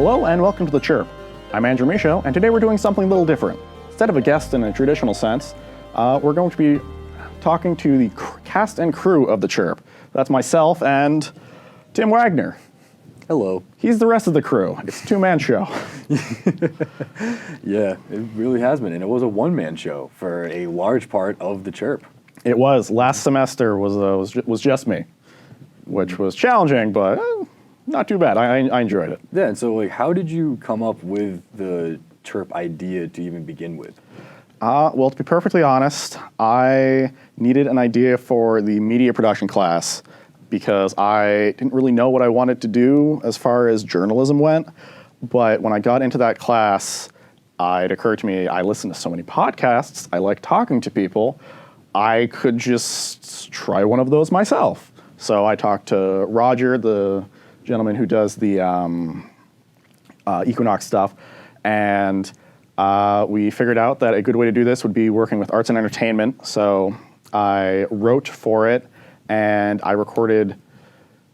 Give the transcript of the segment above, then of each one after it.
Hello and welcome to the Chirp. I'm Andrew Michaud, and today we're doing something a little different. Instead of a guest in a traditional sense, we're going to be talking to the cast and crew of the Chirp. That's myself and Tim Wagner. Hello. He's the rest of the crew. It's a two-man show. Yeah, it really has been, and it was a one-man show for a large part of the Chirp. It was. Last semester was just me, which was challenging, but not too bad. I enjoyed it. Yeah, and so how did you come up with the Chirp idea to even begin with? Well, to be perfectly honest, I needed an idea for the media production class because I didn't really know what I wanted to do as far as journalism went. But when I got into that class, it occurred to me, I listen to so many podcasts, I like talking to people, I could just try one of those myself. So I talked to Roger, the gentleman who does the Equinox stuff, and we figured out that a good way to do this would be working with arts and entertainment. So I wrote for it, and I recorded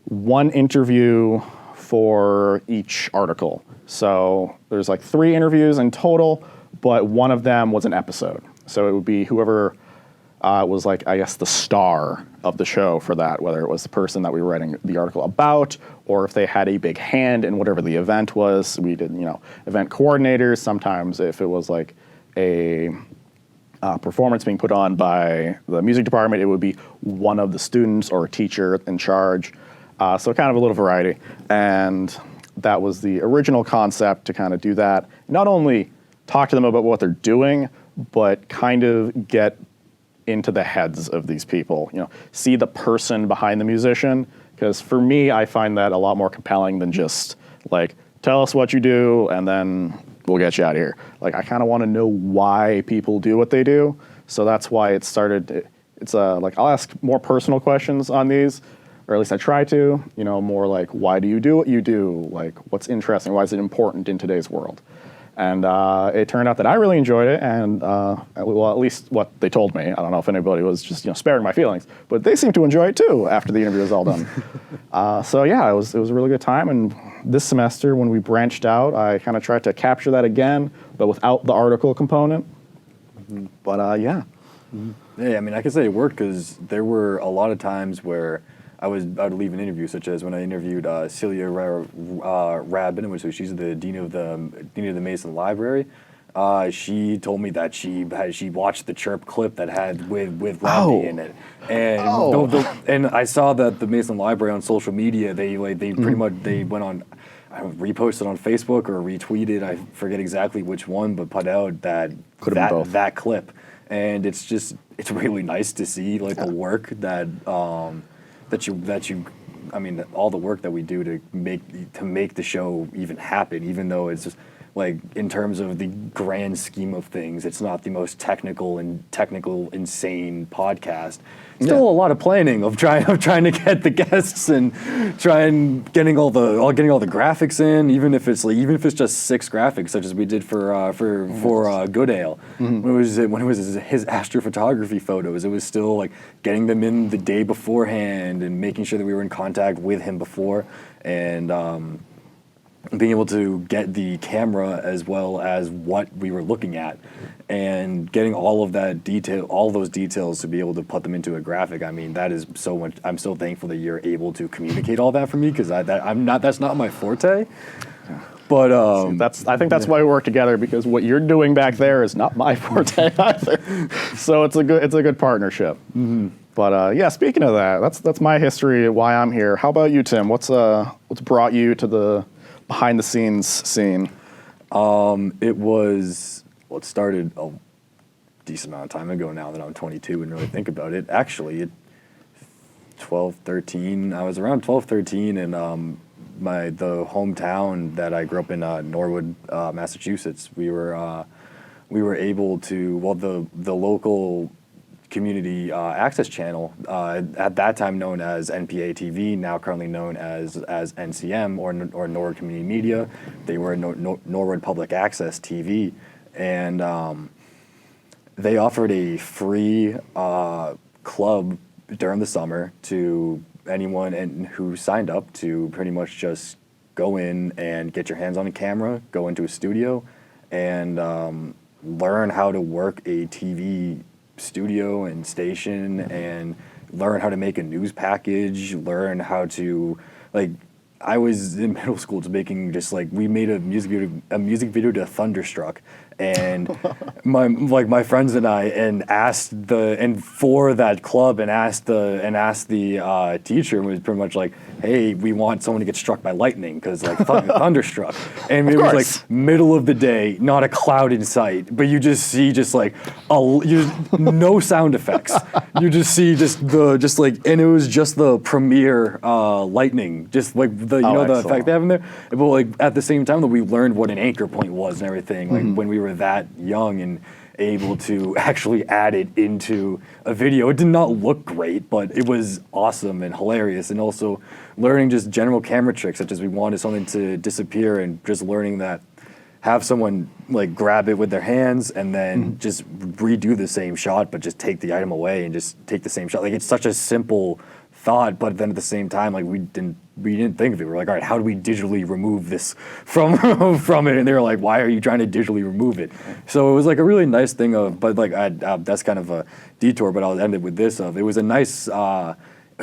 one interview for each article. So there's like 3 interviews in total, but one of them was an episode. So it would be whoever was like, I guess, the star of the show for that, whether it was the person that we were writing the article about, or if they had a big hand in whatever the event was. We did, event coordinators. Sometimes if it was like a performance being put on by the music department, it would be one of the students or a teacher in charge. So kind of a little variety. And that was the original concept, to kind of do that. Not only talk to them about what they're doing, but kind of get into the heads of these people, see the person behind the musician. Because for me, I find that a lot more compelling than just like, tell us what you do and then we'll get you out of here. Like, I kind of want to know why people do what they do. So that's why it started. It's like, I'll ask more personal questions on these, or at least I try to, more like, why do you do what you do? Like, what's interesting? Why is it important in today's world? And it turned out that I really enjoyed it, and well, at least what they told me. I don't know if anybody was just sparing my feelings, but they seemed to enjoy it too after the interview was all done. So yeah, it was a really good time. And this semester, when we branched out, I kind of tried to capture that again, but without the article component. Mm-hmm. But yeah. Mm-hmm. Yeah, I mean, I can say it worked because there were a lot of times where I'd leave an interview, such as when I interviewed Celia Rabin, which she's the dean of the Mason Library. She told me that she watched the Chirp clip that had with Robbie in it, and and I saw that the Mason Library on social media they pretty much they went on. I reposted on Facebook or retweeted. I forget exactly which one, but put out that clip, and it's really nice to see like the work that I mean, all the work that we do to make the show even happen, even though it's just like, in terms of the grand scheme of things, it's not the most technical, insane podcast. Still a lot of planning of trying to get the guests and getting all the graphics in, even if it's just 6 graphics, such as we did for Goodale. Mm-hmm. When it was his astrophotography photos, it was still like getting them in the day beforehand and making sure that we were in contact with him before, and being able to get the camera as well as what we were looking at, and getting all those details to be able to put them into a graphic. I mean, that is so much. I'm so thankful that you're able to communicate all that for me, because that's not my forte. But I think that's why we work together, because what you're doing back there is not my forte either. So it's a good partnership. Mm-hmm. But yeah, speaking of that, that's my history, why I'm here. How about you, Tim? What's brought you to the behind the scenes scene? It started a decent amount of time ago now that I'm 22 and really think about it. Actually, at 12, 13, I was around 12, 13, and the hometown that I grew up in, Norwood, Massachusetts, we were able to, the local community access channel, at that time known as NPA TV, now currently known as NCM or Norwood Community Media. They were Norwood Public Access TV, and they offered a free club during the summer to anyone who signed up to pretty much just go in and get your hands on a camera, go into a studio, and learn how to work a TV studio and station, and learn how to make a news package, learn how to, like, I was in middle school just making just like, we made a music video to Thunderstruck, and my friends and I, and for that club, and asked the teacher, and was pretty much like, hey, we want someone to get struck by lightning, because like Thunderstruck, and it was like middle of the day, not a cloud in sight, but you just see no sound effects, you just see and it was just the premiere lightning, just like the the effect they have in there, but like at the same time that we learned what an anchor point was and everything, like when we were that young and able to actually add it into a video. It did not look great, but it was awesome and hilarious, and also learning just general camera tricks, such as we wanted something to disappear, and just learning that have someone like grab it with their hands and then just redo the same shot, but just take the item away and just take the same shot. Like, it's such a simple thought, but then at the same time, like, we didn't think of it. We're like, all right, how do we digitally remove this from from it? And they were like, why are you trying to digitally remove it? So it was like a really nice thing but like that's kind of a detour, but I'll end it with this. It was a nice, it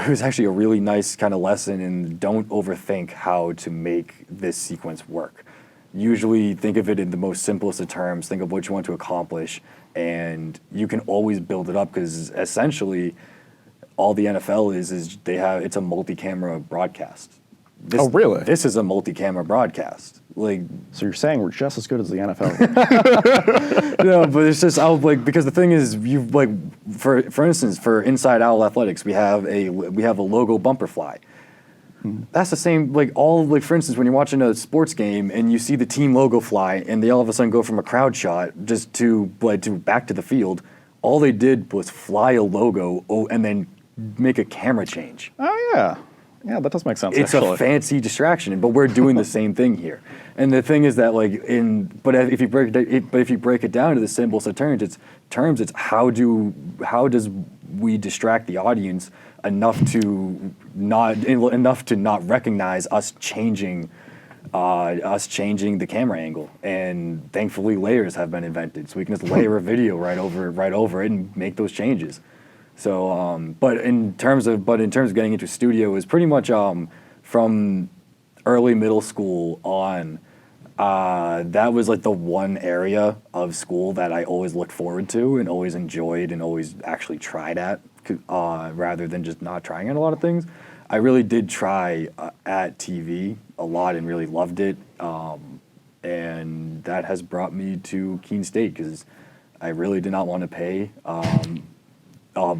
was actually a really nice kind of lesson in don't overthink how to make this sequence work. Usually think of it in the most simplest of terms, think of what you want to accomplish, and you can always build it up, because essentially all the NFL is it's a multi-camera broadcast. Oh, really? This is a multi-camera broadcast. Like, so you're saying we're just as good as the NFL? No, but it's just because the thing is, you've like for instance, for Inside Owl Athletics, we have a logo bumper fly. That's the same, for instance, when you're watching a sports game and you see the team logo fly and they all of a sudden go from a crowd shot just to back to the field, all they did was fly a logo and then make a camera change. Oh, yeah. Yeah, that does make sense, It's actually. a fancy distraction, but we're doing the same thing here. And the thing is that, if you break it down to the simplest of terms, it's how does we distract the audience enough to not recognize us changing the camera angle. And thankfully, layers have been invented, so we can just layer a video right over it and make those changes. So, but in terms of getting into studio, it was pretty much from early middle school on. That was like the one area of school that I always looked forward to and always enjoyed and always actually tried at, rather than just not trying at a lot of things. I really did try at TV a lot and really loved it, and that has brought me to Keene State, because I really did not want to pay. I love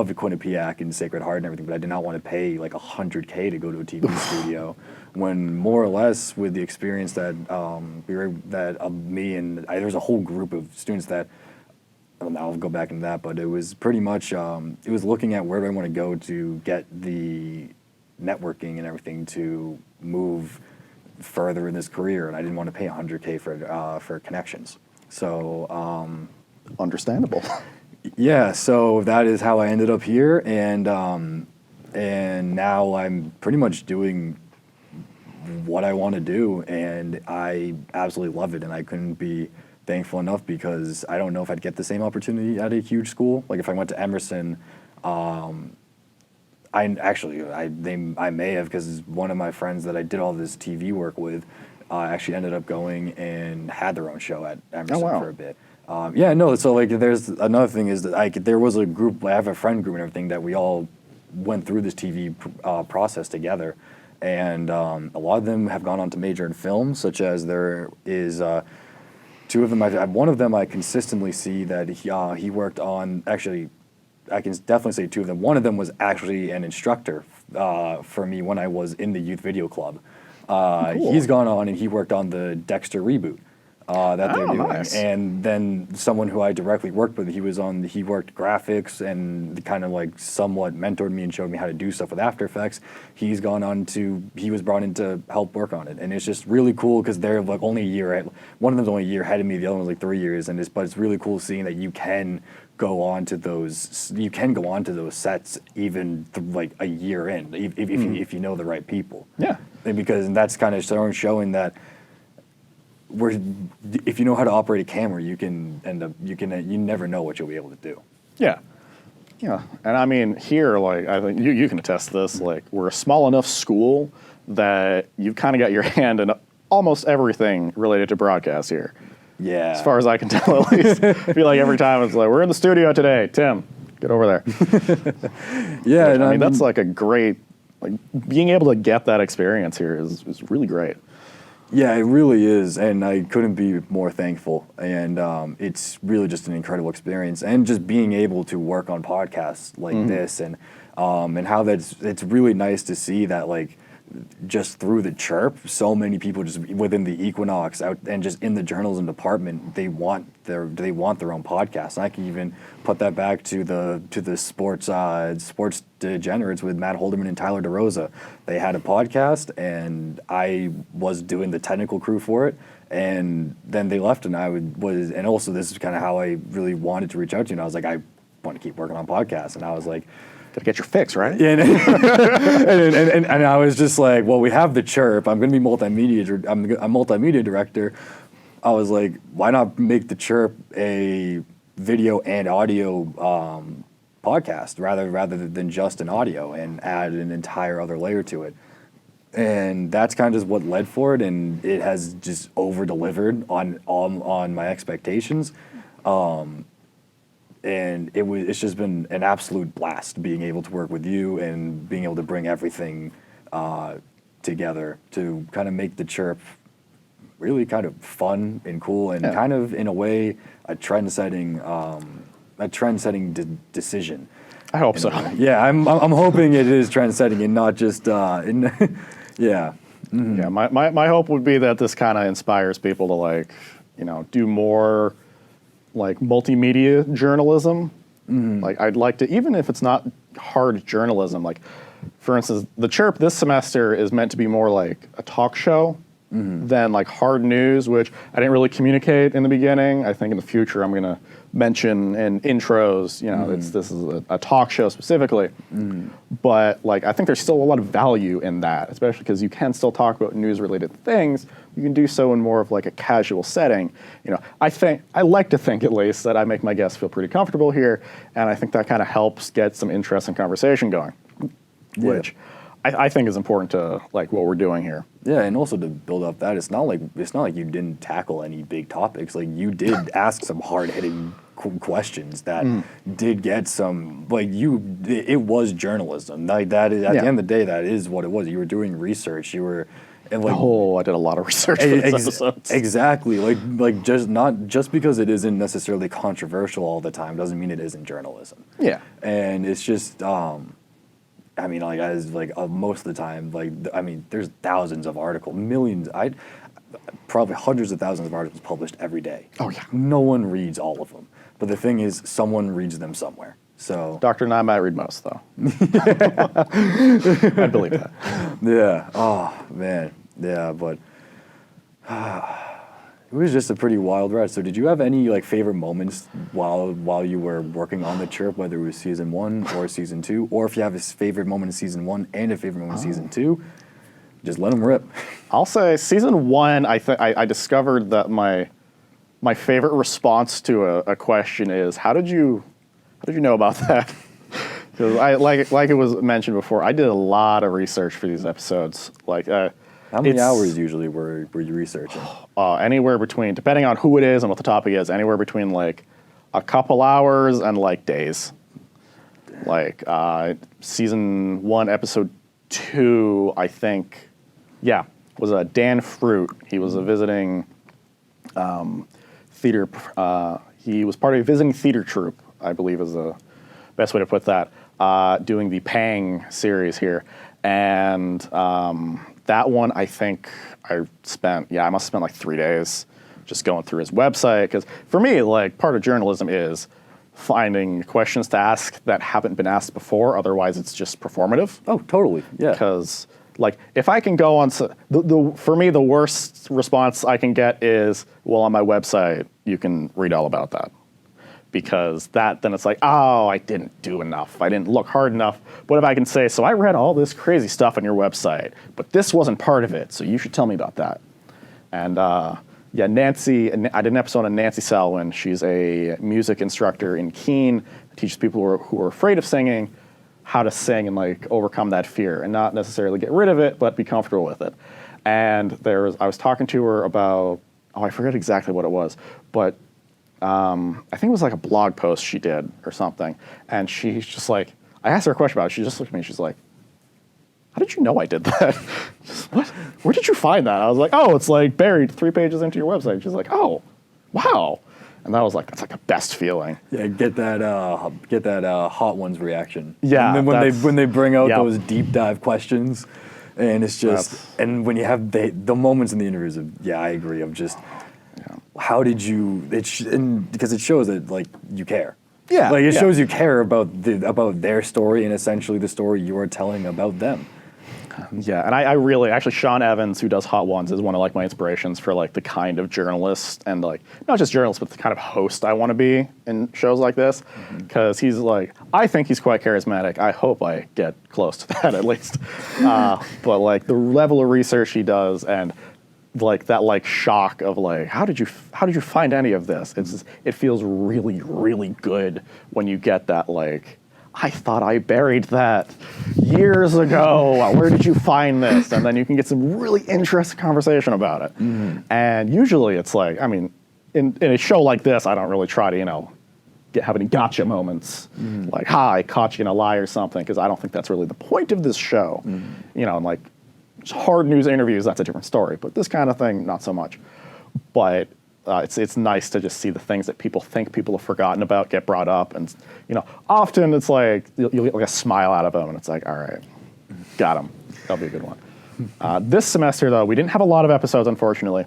Quinnipiac and Sacred Heart and everything, but I did not want to pay like $100K to go to a TV studio, when more or less with the experience that me and there was a whole group of students that, I'll go back into that, but it was pretty much, it was looking at where do I want to go to get the networking and everything to move further in this career, and I didn't want to pay $100K for connections. So, Understandable. yeah, so that is how I ended up here, and now I'm pretty much doing what I want to do, and I absolutely love it, and I couldn't be thankful enough, because I don't know if I'd get the same opportunity at a huge school. Like, if I went to Emerson, I may have, because one of my friends that I did all this TV work with actually ended up going and had their own show at Emerson for a bit. So there's another thing is that there was a group, I have a friend group and everything, that we all went through this TV process together, and a lot of them have gone on to major in film, such as there is two of them. One of them I consistently see that he worked on, actually I can definitely say two of them. One of them was actually an instructor for me when I was in the youth video club. Cool. He's gone on and he worked on the Dexter reboot that they're doing. Nice. And then someone who I directly worked with, he worked graphics and kind of like somewhat mentored me and showed me how to do stuff with After Effects. He was brought in to help work on it. And it's just really cool because they're like only a year ahead. One of them's only a year ahead of me, the other one's like 3 years. But it's really cool seeing that you can go on to those sets even like a year in, if you know the right people. Yeah. and that's kind of showing that if you know how to operate a camera, you never know what you'll be able to do. Yeah. Yeah. And I mean, here, like, I think you can attest to this, like, we're a small enough school that you've kind of got your hand in almost everything related to broadcast here. Yeah. As far as I can tell, at least. I feel like every time it's like, we're in the studio today. Tim, get over there. Yeah. Which, I mean, that's like a great, like, being able to get that experience here is really great. Yeah, it really is, and I couldn't be more thankful. And it's really just an incredible experience, and just being able to work on podcasts like this, and how it's really nice to see that, like, just through the Chirp, so many people just within the Equinox out and just in the journalism department, they want their own podcast. And I can even put that back to the sports degenerates with Matt Holderman and Tyler DeRosa. They had a podcast, and I was doing the technical crew for it. And then they left, and and also this is kind of how I really wanted to reach out to you. And I was like, I want to keep working on podcasts, and I was like, gotta get your fix, right? Yeah, and I was just like, well, we have the Chirp. I'm going to be multimedia. I'm a multimedia director. I was like, why not make the Chirp a video and audio podcast rather than just an audio, and add an entire other layer to it. And that's kind of just what led for it, and it has just over-delivered on my expectations. And it's just been an absolute blast being able to work with you and being able to bring everything together to kind of make the Chirp really kind of fun and cool, and kind of, in a way, a trend-setting decision. I hope so. Yeah, I'm hoping it is trend-setting and not just yeah. Mm-hmm. Yeah, my hope would be that this kind of inspires people to, like, do more, like, multimedia journalism. Like, I'd like to, even if it's not hard journalism, like, for instance, the Chirp this semester is meant to be more like a talk show than like hard news, which I didn't really communicate in the beginning. I think in the future I'm going to mention in intros, this is a talk show specifically. But, like, I think there's still a lot of value in that, especially because you can still talk about news-related things. You can do so in more of, like, a casual setting. I like to think, at least, that I make my guests feel pretty comfortable here, and I think that kind of helps get some interesting conversation going, which I think is important to, like, what we're doing here. Yeah, and also to build up that, it's not like you didn't tackle any big topics. Like, you did ask some hard-hitting questions that did get some, like, it was journalism. Like, that is, at the end of the day, that is what it was. You were doing research. You were, and, like, I did a lot of research for these episodes. Exactly. Like just because it isn't necessarily controversial all the time doesn't mean it isn't journalism. Yeah. And it's just, I mean, like, most of the time, like, I mean, there's thousands of articles, millions, probably hundreds of thousands of articles published every day. Oh, yeah. No one reads all of them. But the thing is, someone reads them somewhere. So Dr. and I might read most, though. I believe that. Yeah. Oh, man. Yeah, but it was just a pretty wild ride. So did you have any, like, favorite moments while you were working on the Chirp, whether it was season 1 or season 2, or if you have a favorite moment in season 1 and a favorite moment in season 2, just let them rip. I'll say season 1, I discovered that my favorite response to a question is, how did you know about that? Because like it was mentioned before, I did a lot of research for these episodes. Like, how many hours usually were you researching? Anywhere between, depending on who it is and what the topic is, anywhere between, like, a couple hours and, like, days. Like, season 1, episode 2, I think, was Dan Fruit. He was a visiting theater. He was part of a visiting theater troupe, I believe is the best way to put that, doing the Pang series here. And that one, I think I must have spent like 3 days just going through his website. Because for me, like, part of journalism is finding questions to ask that haven't been asked before. Otherwise, it's just performative. Oh, totally. Yeah. Because, like, if I can go on, for me, the worst response I can get is, well, on my website, you can read all about that. because then it's like, oh, I didn't do enough. I didn't look hard enough. But if I can say, so I read all this crazy stuff on your website, but this wasn't part of it, so you should tell me about that. And yeah, Nancy, I did an episode on Nancy Selwyn. She's a music instructor in Keene, teaches people who are afraid of singing how to sing and like overcome that fear and not necessarily get rid of it, but be comfortable with it. And I was talking to her about, I forget exactly what it was, but I think it was like a blog post she did or something. And she's just like, I asked her a question about it. She just looked at me and she's like, how did you know I did that? Just, what? Where did you find that? I was like, oh, it's like buried 3 pages into your website. She's like, oh, wow. And that was like, that's like the best feeling. Yeah, get that Hot Ones reaction. Yeah. And then when they bring out those deep dive questions, and it's just, and when you have the moments in the interviews of, yeah, I agree, of just, how did you, because it shows that like you care. Yeah. Like it shows you care about their story and essentially the story you are telling about them. Yeah, and I really, actually Sean Evans, who does Hot Ones, is one of like my inspirations for like the kind of journalist and like, not just journalist, but the kind of host I want to be in shows like this. Because he's like, I think he's quite charismatic. I hope I get close to that at least. But like the level of research he does and like that like shock of like, how did you find any of this? It feels really, really good when you get that like, I thought I buried that years ago. Where did you find this? And then you can get some really interesting conversation about it. And usually it's like, I mean, in a show like this, I don't really try to, have any gotcha moments. Like, I caught you in a lie or something, because I don't think that's really the point of this show. And like hard news interviews, that's a different story. But this kind of thing, not so much. But it's nice to just see the things that people think people have forgotten about get brought up, and often it's like you'll get like a smile out of them, and it's like, all right, got him. That'll be a good one. This semester, though, we didn't have a lot of episodes, unfortunately,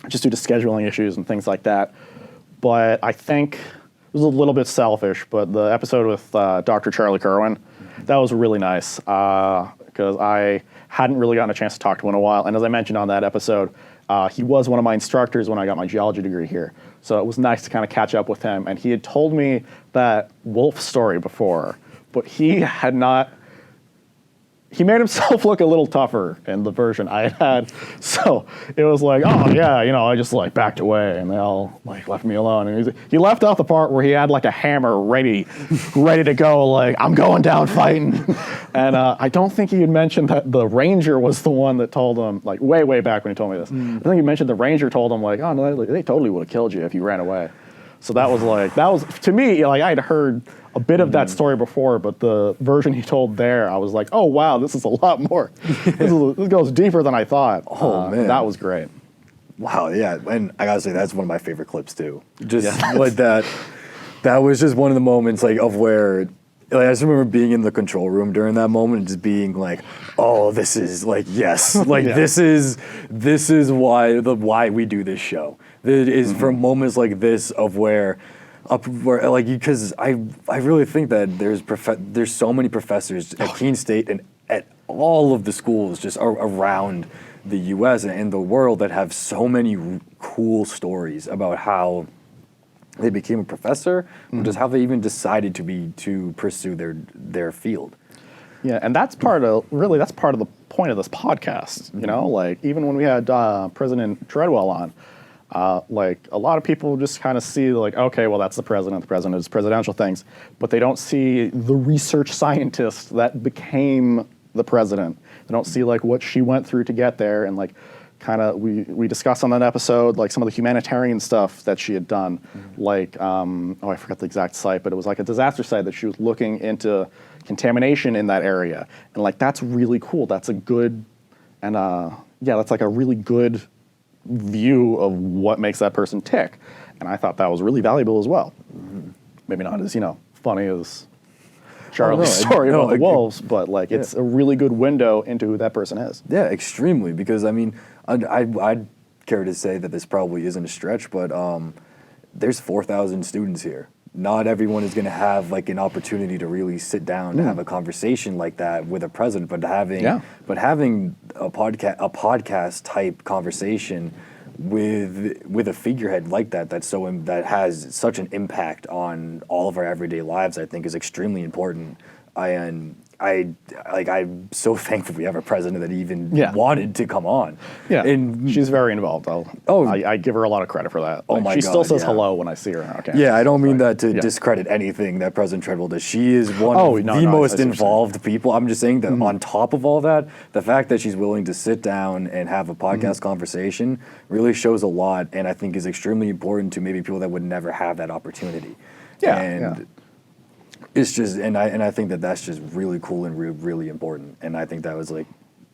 just due to scheduling issues and things like that. But I think it was a little bit selfish, but the episode with Dr. Charlie Kerwin, that was really nice because I hadn't really gotten a chance to talk to him in a while, and as I mentioned on that episode, he was one of my instructors when I got my geology degree here. So it was nice to kind of catch up with him. And he had told me that wolf story before, but he had not, he made himself look a little tougher in the version I had. So it was like, oh yeah, I just like backed away and they all like left me alone. And he left out the part where he had like a hammer ready to go, like, I'm going down fighting. And I don't think he had mentioned that the ranger was the one that told him, like way back when he told me this. I think he mentioned the ranger told him like, oh no, they totally would have killed you if you ran away. So that was to me, like I had heard a bit of that story before, but the version he told there, I was like, oh wow, this is a lot more. This goes deeper than I thought. Oh man, that was great. Wow, yeah, and I gotta say that's one of my favorite clips too. Just like that. That was just one of the moments like of where. Like, I just remember being in the control room during that moment and just being like, "Oh, this is like yes, like this is why we do this show. It is for moments like this of where like because I really think that there's so many professors at Keene State and at all of the schools just around the U.S. and the world that have so many cool stories about how they became a professor, or just how they even decided to pursue their field. Yeah, and that's part of the point of this podcast. Like even when we had President Treadwell on, like a lot of people just kind of see like, okay, well that's the president is presidential things, but they don't see the research scientist that became the president. They don't see like what she went through to get there, and like kind of we discussed on that episode like some of the humanitarian stuff that she had done, like I forgot the exact site, but it was like a disaster site that she was looking into contamination in that area, and like that's really cool. That's a good, and that's like a really good view of what makes that person tick, and I thought that was really valuable as well. Maybe not as funny as Charlie's story about the wolves, but like it's a really good window into who that person is. Yeah, extremely, because I mean, I'd care to say that this probably isn't a stretch, but there's 4,000 students here. Not everyone is going to have like an opportunity to really sit down and have a conversation like that with a president, but having a podcast type conversation with a figurehead like that, that has such an impact on all of our everyday lives, I think is extremely important. I'm so thankful we have a president that even wanted to come on. Yeah, and she's very involved. I give her a lot of credit for that. Oh my she God, still says hello when I see her. Okay. Yeah, I don't mean that to discredit anything that President Treadwell does. She is one of the most involved people. I'm just saying that on top of all that, the fact that she's willing to sit down and have a podcast conversation really shows a lot, and I think is extremely important to maybe people that would never have that opportunity. It's just, and I think that's just really cool and really important. And I think that was like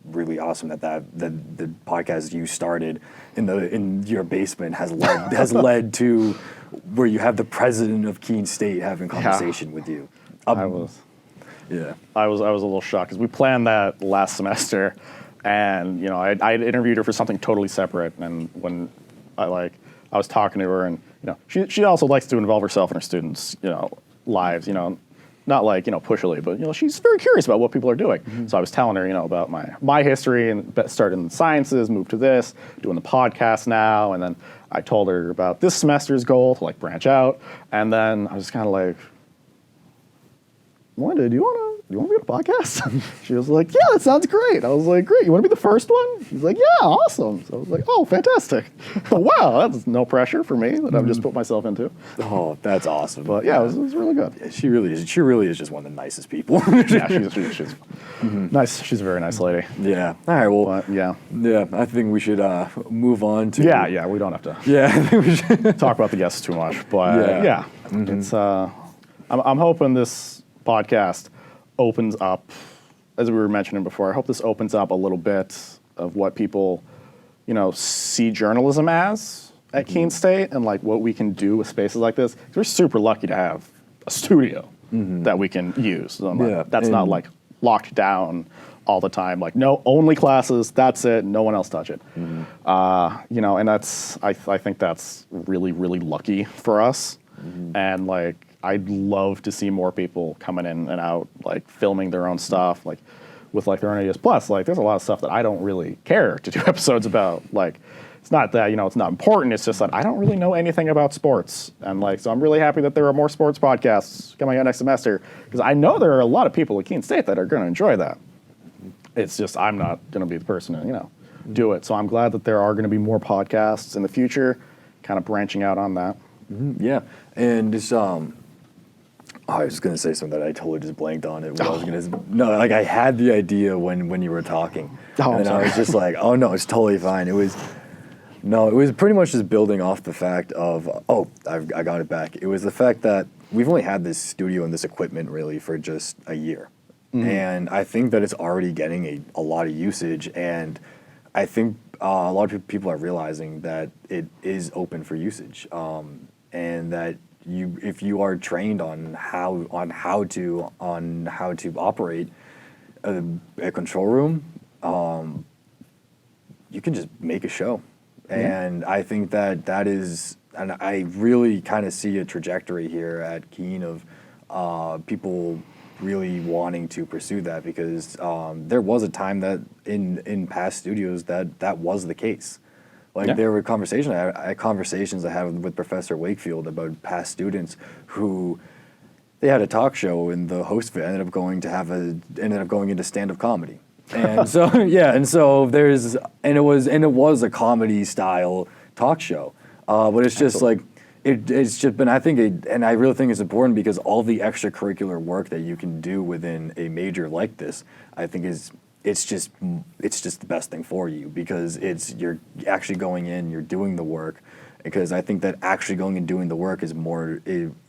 really awesome that the podcast you started in your basement has led to where you have the president of Keene State having conversation with you. I was a little shocked because we planned that last semester, and I interviewed her for something totally separate. And when I was talking to her, and she also likes to involve herself in her students' lives, not like pushily, but she's very curious about what people are doing. So I was telling her about my history and started in sciences, moved to this, doing the podcast now, and then I told her about this semester's goal to branch out, and then I was kind of like, Melinda, do you want to be on a podcast? She was like, yeah, that sounds great. I was like, great, you want to be the first one? She's like, yeah, awesome. So I was like, oh, fantastic. Wow, that's no pressure for me that I've just put myself into. Oh, that's awesome. But yeah, it was really good. Yeah, she really is just one of the nicest people. Yeah, she's nice. She's a very nice lady. Yeah. All right, well, but, yeah, I think we should move on to... Yeah, we don't have to I think we should talk about the guests too much, but it's I'm hoping this podcast opens up, as we were mentioning before, I hope this opens up a little bit of what people, see journalism as at Keene State, and what we can do with spaces like this. 'Cause we're super lucky to have a studio that we can use. So that's not locked down all the time. No, only classes, that's it, no one else touch it. And that's, I think that's really, really lucky for us. And I'd love to see more people coming in and out, filming their own stuff, with their own ideas. Plus, there's a lot of stuff that I don't really care to do episodes about. It's not that, it's not important. It's just that I don't really know anything about sports. And so I'm really happy that there are more sports podcasts coming out next semester, because I know there are a lot of people at Keene State that are going to enjoy that. It's just I'm not going to be the person to, do it. So I'm glad that there are going to be more podcasts in the future, kind of branching out on that. Yeah. And it's, I was going to say something that I totally just blanked on it. I had the idea when you were talking. And I was just like, oh no, it's totally fine. It was pretty much just building off the fact of, I got it back. It was the fact that we've only had this studio and this equipment really for just a year. And I think that it's already getting a lot of usage. And I think a lot of people are realizing that it is open for usage. And that if you are trained on how to operate a control room, you can just make a show. And I think that is, and I really kind of see a trajectory here at Keene of people really wanting to pursue that, because there was a time that in past studios that was the case. There were conversations I had with Professor Wakefield about past students who they had a talk show, and the host ended up going into stand-up comedy. And so it was a comedy style talk show. But it's just it's just been, I think, and I really think it's important, because all the extracurricular work that you can do within a major like this, I think it's just the best thing for you, because you're actually going in, you're doing the work, because I think that actually going and doing the work is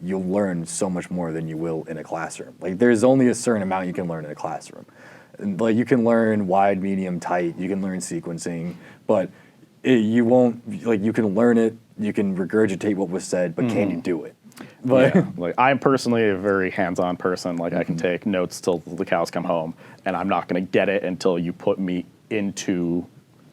you'll learn so much more than you will in a classroom. There's only a certain amount you can learn in a classroom. And, you can learn wide, medium, tight, you can learn sequencing, but you won't, you can learn it, you can regurgitate what was said, but can you do it? But I'm personally a very hands-on person. I can take notes till the cows come home, and I'm not going to get it until you put me into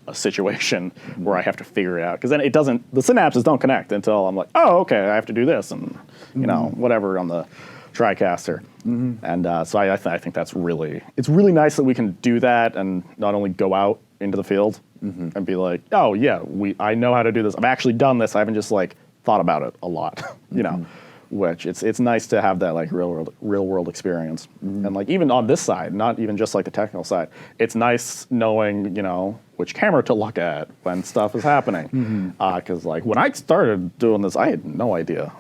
a situation where I have to figure it out. Because then the synapses don't connect until I'm like, oh, okay, I have to do this, and whatever on the TriCaster. And so I think it's really nice that we can do that and not only go out into the field and be like, oh yeah, I know how to do this. I've actually done this. I haven't just like thought about it a lot, you know. Which it's nice to have that like real world experience. And like even on this side, not even just like the technical side, it's nice knowing, you know, which camera to look at when stuff is happening. Because like when I started doing this, I had no idea.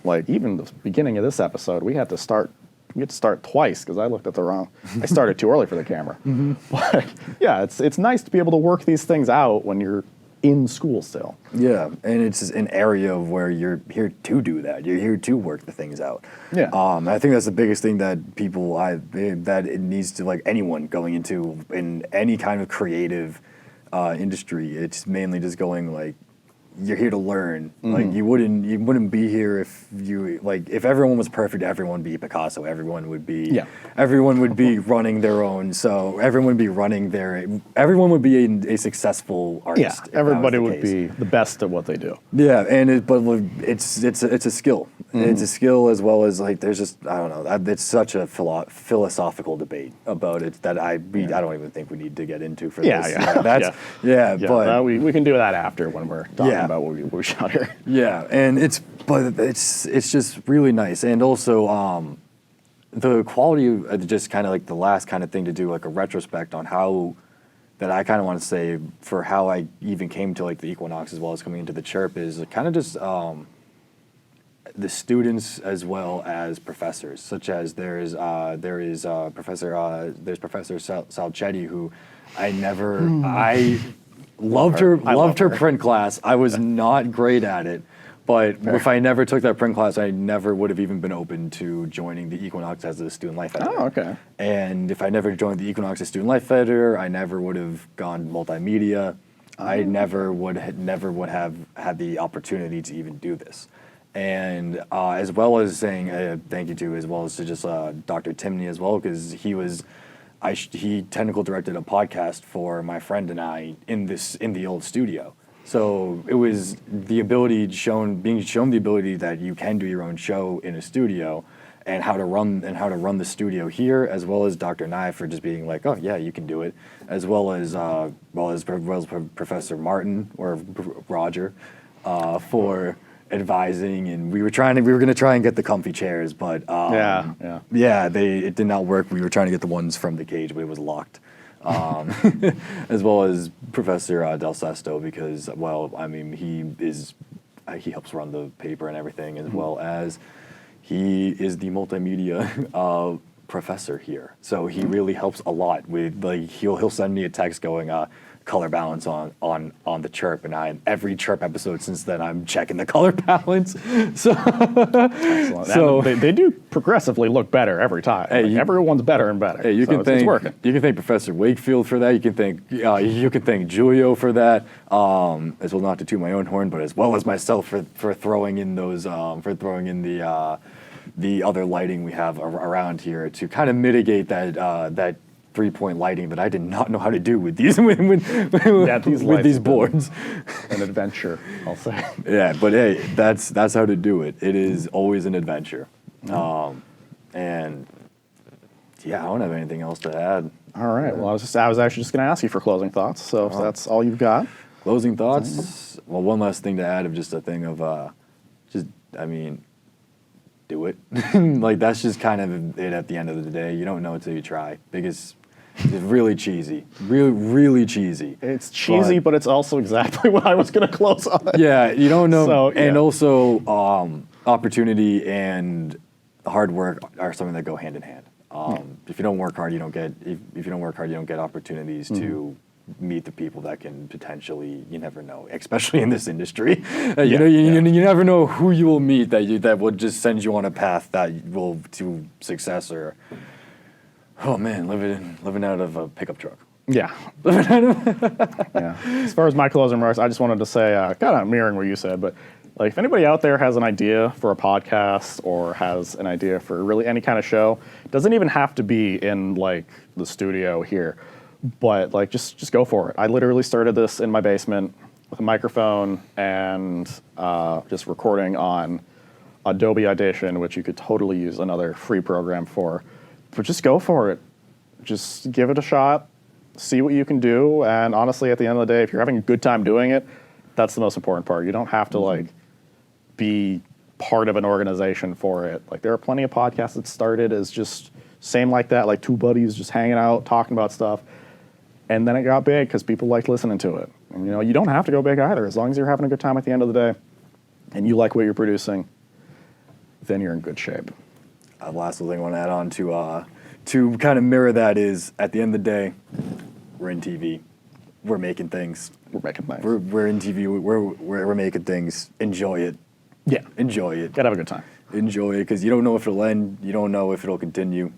Like even the beginning of this episode, we had to start twice because I looked at the wrong. I started too early for the camera. But yeah, it's nice to be able to work these things out when you're in school still. Yeah, and it's an area where you're here to do that. You're here to work the things out. Yeah. I think that's the biggest thing that that it needs to, like, anyone going into in any kind of creative industry. It's mainly just going like, you're here to learn. Like you wouldn't be here if everyone was perfect, everyone would be Picasso, everyone would be running their own, so everyone would be a successful artist. Yeah, everybody would be the best at what they do. Yeah, and it's a skill. It's a skill as well as like there's just, I don't know, it's such a philosophical debate about it that I don't even think we need to get into for this. But we can do that after when we're talking about what we shot here. Yeah, and it's just really nice, and also the quality of just kind of like the last kind of thing to do like a retrospect on how that I kind of want to say for how I even came to like the Equinox as well as coming into the Chirp is kind of just the students as well as professors, such as there's Professor Salcetti, who I loved her print class. I was not great at it, but if I never took that print class, I never would have even been open to joining the Equinox as a student life editor. Oh, okay. And if I never joined the Equinox as student life editor, I never would have gone multimedia. I never would have had the opportunity to even do this. And as well as saying thank you to, as well as to just Dr. Timney as well, because he technical directed a podcast for my friend and I in the old studio. So it was the ability being shown the ability that you can do your own show in a studio, and how to run the studio here, as well as Dr. Nye for just being like, oh yeah, you can do it, as well as Professor Martin or Roger for advising, and we were going to try and get the comfy chairs, but it did not work. We were trying to get the ones from the cage, but it was locked. As well as Professor Del Sesto, because he helps run the paper and everything, as well as he is the multimedia professor here. So he really helps a lot with, like, he'll send me a text going, color balance on the Chirp, and every Chirp episode since then I'm checking the color balance. So excellent. So they do progressively look better every time. Hey, everyone's better and better. Hey, it's working. You can thank Professor Wakefield for that. You can thank Julio for that. As well, not to toot my own horn, but as well as myself for throwing in those the other lighting we have around here to kind of mitigate that 3-point lighting that I did not know how to do with these with these boards. An adventure, I'll say. Yeah, but hey, that's how to do it. It is always an adventure. And yeah, I don't have anything else to add. All right. Well, I was actually just going to ask you for closing thoughts. So if that's all you've got. Closing thoughts. Well, one last thing to add of just a thing of do it. Like, that's just kind of it at the end of the day. You don't know until you try. Because it's really cheesy. Really cheesy. It's cheesy, but it's also exactly what I was going to close on. Yeah, you don't know. So, yeah. And also, opportunity and hard work are something that go hand in hand. If you don't work hard, you don't get. If you don't work hard, you don't get opportunities to meet the people that can potentially. You never know, especially in this industry. You never know who you will meet that will just send you on a path that will to success or. Oh man, living out of a pickup truck. Yeah. Yeah. As far as my closing remarks, I just wanted to say, kind of mirroring what you said, but like if anybody out there has an idea for a podcast or has an idea for really any kind of show, it doesn't even have to be in like the studio here, but like just go for it. I literally started this in my basement with a microphone and just recording on Adobe Audition, which you could totally use another free program for. But just go for it. Just give it a shot. see what you can do. And honestly, at the end of the day, if you're having a good time doing it, that's the most important part. You don't have to like be part of an organization for it. Like there are plenty of podcasts that started as just same like that, like two buddies just hanging out, talking about stuff. And then it got big because people liked listening to it. And you don't have to go big either. As long as you're having a good time at the end of the day and you like what you're producing, then you're in good shape. The last thing I want to add on to kind of mirror that is, at the end of the day, we're in TV. We're making things. We're making things. We're in TV. We're making things. Enjoy it. Yeah. Enjoy it. Gotta have a good time. Enjoy it, because you don't know if it'll end. You don't know if it'll continue.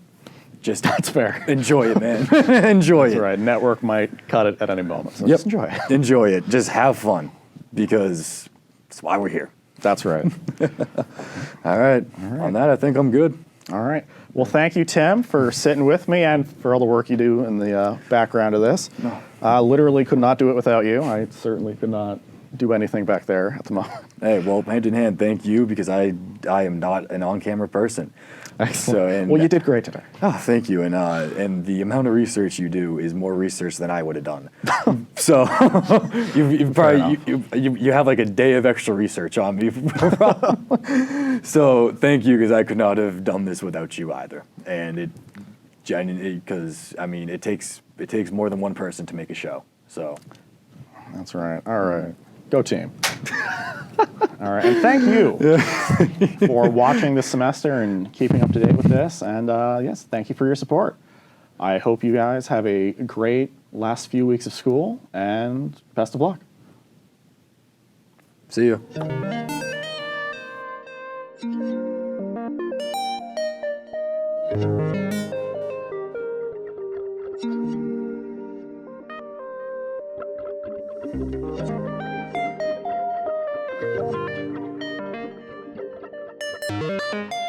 Just That's fair. enjoy it, man. Enjoy That's it. right. Network might cut it at any moment. So Yep. just enjoy it. Enjoy it. Just have fun, because that's why we're here. That's right. All right. On that, I think I'm good. All right. Well, thank you, Tim, for sitting with me and for all the work you do in the background of this. Literally could not do it without you. I certainly could not do anything back there at the moment. Hey, well, hand in hand, thank you, because I am not an on-camera person. Excellent. Well, you did great today. Oh, thank you. And the amount of research you do is more research than I would have done. So you've probably you have like a day of extra research on me. So thank you, because I could not have done this without you either. And it takes more than one person to make a show. So That's right. All right. Go team. All right. And thank you for watching this semester and keeping up to date with this. And yes, thank you for your support. I hope you guys have a great last few weeks of school, and best of luck. see you. Thank you.